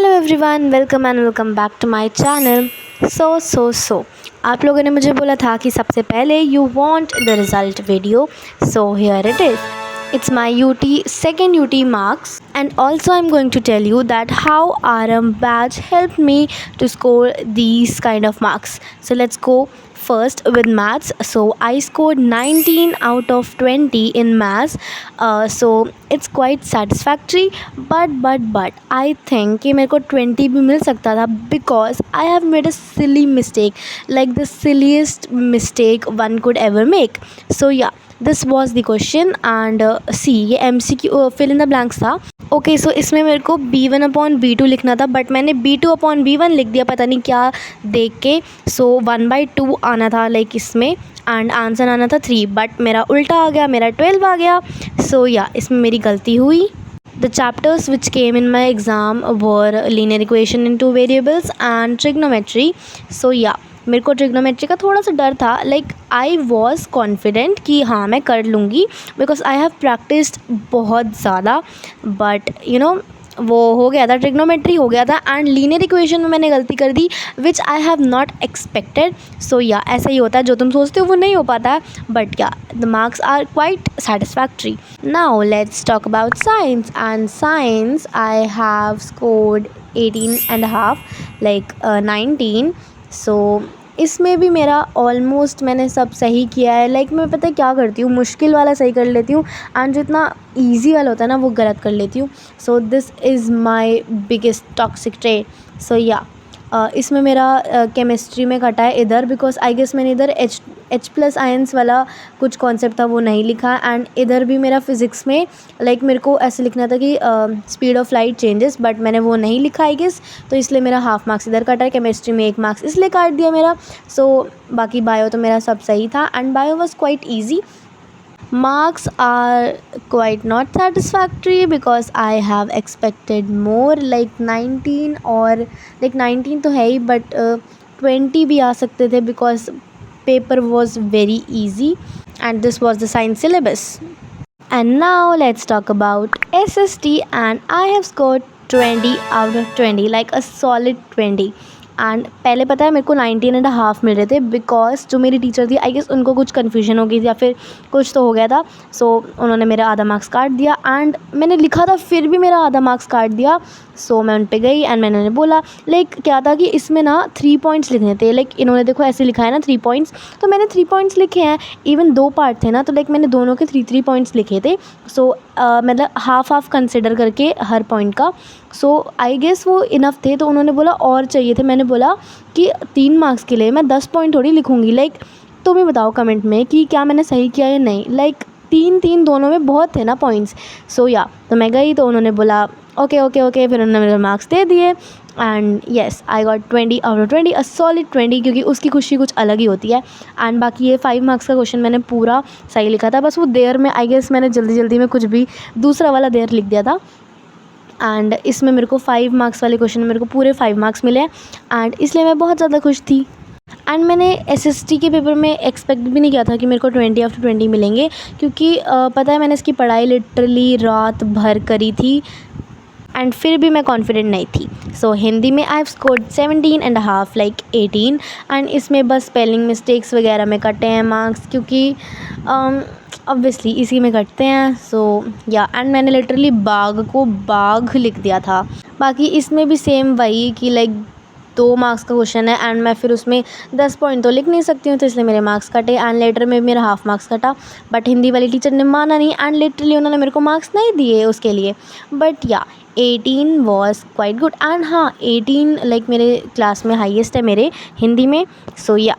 Hello everyone, welcome back to my channel. So आप लोगों ने मुझे बोला था कि सबसे पहले you want the result video, so here it is. It's my UT second UT marks, and also I'm going to tell you that how RM badge helped me to score these kind of marks. So let's go first with maths. So I scored 19 out of 20 in maths. So it's quite satisfactory, but I think कि मेरे को 20 भी मिल सकता था because I have made a silly mistake, like the silliest mistake one could ever make. So yeah, this was the question and see ये MCQ fill in the blanks था। Okay so इसमें मेरे को B1/B2 लिखना था, but मैंने B2/B1 लिख दिया, पता नहीं क्या देख के। सो 1/2 आना था लाइक इसमें, एंड आंसर आना था 3, बट मेरा उल्टा आ गया, मेरा 12 आ गया। सो या इसमें मेरी गलती हुई। The chapters which came in my exam were linear equation in two variables and trigonometry. So yeah, मेरे को ट्रिग्नोमेट्री का थोड़ा सा डर था, लाइक आई वॉज कॉन्फिडेंट कि हाँ मैं कर लूँगी बिकॉज आई हैव प्रैक्टिस्ड बहुत ज़्यादा, बट यू नो वो हो गया था, ट्रिग्नोमेट्री हो गया था, एंड लीनियर इक्वेशन में मैंने गलती कर दी विच आई हैव नॉट एक्सपेक्टेड। सो या ऐसा ही होता है, जो तुम सोचते हो वो नहीं हो पाता है, but yeah the marks are quite satisfactory. Now let's talk about science, and science I have scored 18.5 like 19। So इसमें भी मेरा ऑलमोस्ट मैंने सब सही किया है। लाइक मैं पता है क्या करती हूँ, मुश्किल वाला सही कर लेती हूँ एंड जो इतना ईजी वाला होता है ना वो गलत कर लेती हूँ। So this is my biggest toxic trait. So yeah इसमें मेरा केमिस्ट्री में कटा है इधर, बिकॉज आई गेस मैंने इधर H प्लस आयंस वाला कुछ कॉन्सेप्ट था वो नहीं लिखा, एंड इधर भी मेरा फिज़िक्स में लाइक मेरे को ऐसे लिखना था कि speed of light changes, but मैंने वो नहीं लिखा आई गेस, तो इसलिए मेरा हाफ मार्क्स इधर कटा है। केमिस्ट्री में 1 मार्क्स इसलिए काट दिया मेरा। सो बाकी बायो तो मेरा सब सही था, and bio was quite easy. Marks are quite not satisfactory because I have expected more, like 19, और like 19 तो है ही, but 20 भी आ सकते थे because paper was very easy and this was the science syllabus. And now let's talk about SST, and I have scored 20 out of 20, like a solid 20. And पहले पता है मेरे को 19.5 मिल रहे थे, बिकॉज जो मेरी टीचर थी आई गेस उनको कुछ कन्फ्यूजन हो गई थी या फिर कुछ तो हो गया था। सो उन्होंने मेरा आधा मार्क्स काट दिया, एंड मैंने लिखा था फिर भी मेरा आधा मार्क्स काट दिया। सो मैं उन पे गई एंड मैंने उन्हें बोला, लाइक क्या था कि इसमें ना 3 पॉइंट्स लिखने थे, लाइक इन्होंने देखो ऐसे लिखा है ना 3 पॉइंट्स, तो मैंने 3 पॉइंट्स लिखे हैं। इवन 2 पार्ट थे ना, तो लाइक मैंने दोनों के 3 पॉइंट्स लिखे थे। सो मतलब हाफ कंसिडर करके हर पॉइंट का। सो आई गेस वो इनफ थे, तो उन्होंने बोला और चाहिए थे। मैंने बोला कि 3 मार्क्स के लिए मैं 10 पॉइंट थोड़ी लिखूँगी, लाइक तुम ही बताओ कमेंट में कि क्या मैंने सही किया या नहीं। लाइक 3 दोनों में बहुत थे ना पॉइंट्स। सो या तो मैं गई, तो उन्होंने बोला ओके, फिर उन्होंने मेरे मार्क्स दे दिए, and yes I got 20 out of 20, a solid 20, क्योंकि उसकी खुशी कुछ अलग ही होती है। एंड बाकी ये 5 मार्क्स का क्वेश्चन मैंने पूरा सही लिखा था, बस वो देर में आई गेस मैंने जल्दी में कुछ भी दूसरा वाला देर लिख दिया था, एंड इसमें मेरे को 5 मार्क्स वाले क्वेश्चन में मेरे को पूरे 5 मार्क्स मिले, एंड इसलिए मैं बहुत ज़्यादा खुश थी। एंड मैंने SST के पेपर में एक्सपेक्ट भी नहीं किया था कि मेरे को 20 आउट ऑफ 20 मिलेंगे, क्योंकि पता है मैंने इसकी पढ़ाई लिटरली रात भर करी थी, एंड फिर भी मैं कॉन्फिडेंट नहीं थी। सो हिंदी में आई हैव स्कोर्ड 17.5 लाइक 18, एंड इसमें बस स्पेलिंग मिस्टेक्स वगैरह में कटे हैं मार्क्स, क्योंकि ऑब्वियसली इसी में कटते हैं। सो या एंड मैंने लिटरली बाघ को बाघ लिख दिया था। बाकी इसमें भी सेम वही कि लाइक 2 मार्क्स का क्वेश्चन है, एंड मैं फिर उसमें 10 पॉइंट तो लिख नहीं सकती हूँ, तो इसलिए मेरे मार्क्स कटे, एंड लेटर में मेरा हाफ मार्क्स कटा। बट हिंदी वाली टीचर ने माना नहीं, एंड लिटरली उन्होंने मेरे को मार्क्स नहीं दिए उसके लिए। बट या 18 वॉज क्वाइट गुड, एंड हाँ 18 लाइक मेरे क्लास में हाईएस्ट है मेरे हिंदी में। सो या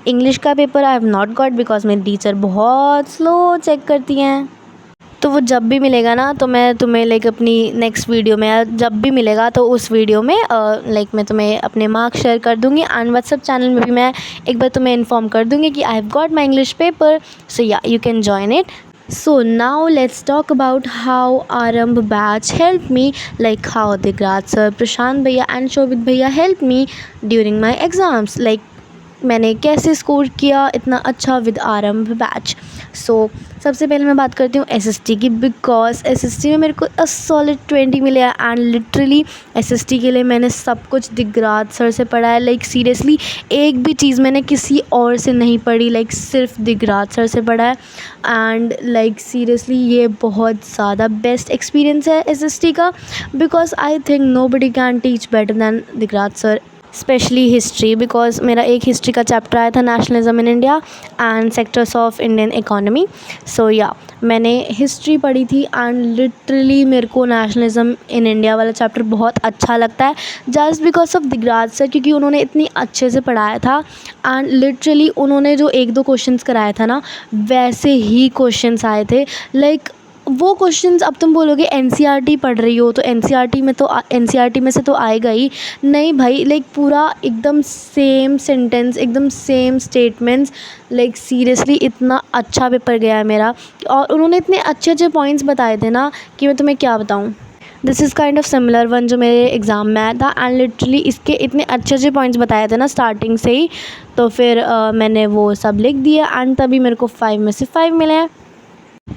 इंग्लिश का paper I have not got, because मेरी टीचर बहुत स्लो चेक करती हैं। तो वो जब भी मिलेगा ना, तो मैं तुम्हें लाइक अपनी नेक्स्ट वीडियो में, जब भी मिलेगा तो उस वीडियो में लाइक मैं तुम्हें अपने मार्क्स शेयर कर दूँगी, एंड व्हाट्सएप चैनल में भी मैं एक बार तुम्हें इन्फॉर्म कर दूँगी कि I have got my English paper. So yeah you can join it. So now let's talk about how Aramb batch helped me, like how Digrad sir, Prashant bhaiya and Shobit bhaiya helped me during my exams. Like मैंने कैसे score किया इतना अच्छा with आरंभ batch. सो सबसे पहले मैं बात करती हूँ एसएसटी की, बिकॉज एसएसटी में मेरे को सॉलिड 20 मिले हैं। एंड लिटरली एसएसटी के लिए मैंने सब कुछ दिगराज सर से पढ़ा है। लाइक सीरियसली एक भी चीज़ मैंने किसी और से नहीं पढ़ी, लाइक सिर्फ दिगराज सर से पढ़ा है। एंड लाइक सीरियसली ये बहुत ज़्यादा बेस्ट एक्सपीरियंस है एसएसटी का, because I think nobody can teach better than Digraj sir, specially history, because मेरा एक हिस्ट्री का चैप्टर आया था nationalism in India and sectors of Indian economy. So yeah मैंने हिस्ट्री पढ़ी थी एंड लिटरली मेरे को नेशनलिज्म इन इंडिया वाला चैप्टर बहुत अच्छा लगता है, just because of Digraj sir, क्योंकि उन्होंने इतनी अच्छे से पढ़ाया था। एंड लिटरली उन्होंने जो एक दो क्वेश्चंस कराया था ना, वैसे ही क्वेश्चंस आए थे। लाइक वो क्वेश्चंस, अब तुम बोलोगे एनसीईआरटी पढ़ रही हो तो एनसीईआरटी में तो एनसीईआरटी में से तो आएगा ही नहीं भाई। लाइक पूरा एकदम सेम सेंटेंस, एकदम सेम स्टेटमेंट्स, लाइक सीरियसली इतना अच्छा पेपर गया है मेरा। और उन्होंने इतने अच्छे अच्छे पॉइंट्स बताए थे ना कि मैं तुम्हें क्या बताऊँ। This is kind of similar one जो मेरे एग्ज़ाम में आया था। एंड लिटरली इसके इतने अच्छे अच्छे पॉइंट्स बताए थे ना स्टार्टिंग से ही, तो फिर मैंने वो सब लिख दिया एंड तभी मेरे को 5 में से 5 मिले हैं।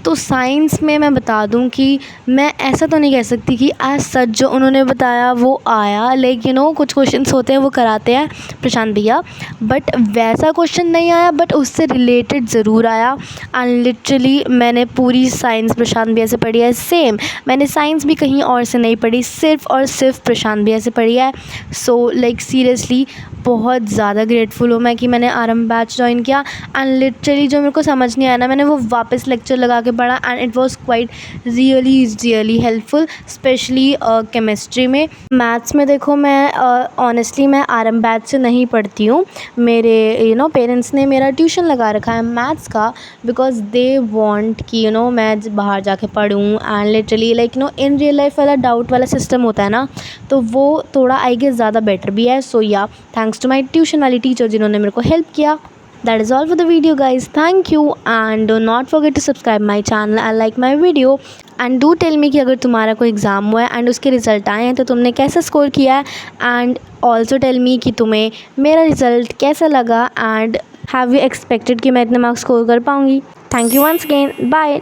तो साइंस में मैं बता दूं कि मैं ऐसा तो नहीं कह सकती कि एज सच जो उन्होंने बताया वो आया, लेकिन कुछ क्वेश्चंस होते हैं वो कराते हैं प्रशांत भैया, बट वैसा क्वेश्चन नहीं आया, बट उससे रिलेटेड ज़रूर आया। एंड लिटरली मैंने पूरी साइंस प्रशांत भैया से पढ़ी है। सेम मैंने साइंस भी कहीं और से नहीं पढ़ी, सिर्फ़ और सिर्फ प्रशांत भैया से पढ़ी है। सो लाइक सीरियसली बहुत ज़्यादा ग्रेटफुल हूँ मैं कि मैंने आरंभ बैच ज्वाइन किया। एंड लिटरली जो मेरे को समझ नहीं आया ना, मैंने वो वापस लेक्चर लगा के पढ़ा and it was quite really helpful, specially chemistry में। मैथ्स में देखो मैं ऑनेस्टली मैं आरंभ बैच से नहीं पढ़ती हूँ। मेरे पेरेंट्स ने मेरा ट्यूशन लगा रखा है मैथ्स का, बिकॉज दे वांट कि मैं बाहर जाके पढ़ूँ। And literally like in real life वाला डाउट वाला सिस्टम होता है ना, तो वो थोड़ा आई गेस ज़्यादा बेटर भी है। सो या थैंक्स टू माई ट्यूशन वाली टीचर जिन्होंने मेरे को हेल्प किया। That is all for the video guys. Thank you and do not forget to subscribe my channel and like my video. And do tell me कि अगर तुम्हारा कोई exam हुआ है एंड उसके रिज़ल्ट आए हैं तो तुमने कैसे स्कोर किया है, एंड ऑल्सो टेल मी कि तुम्हें मेरा रिज़ल्ट कैसा लगा एंड हैव यू एक्सपेक्टेड कि मैं इतने मार्क्स स्कोर कर पाऊँगी। Thank you once again, bye.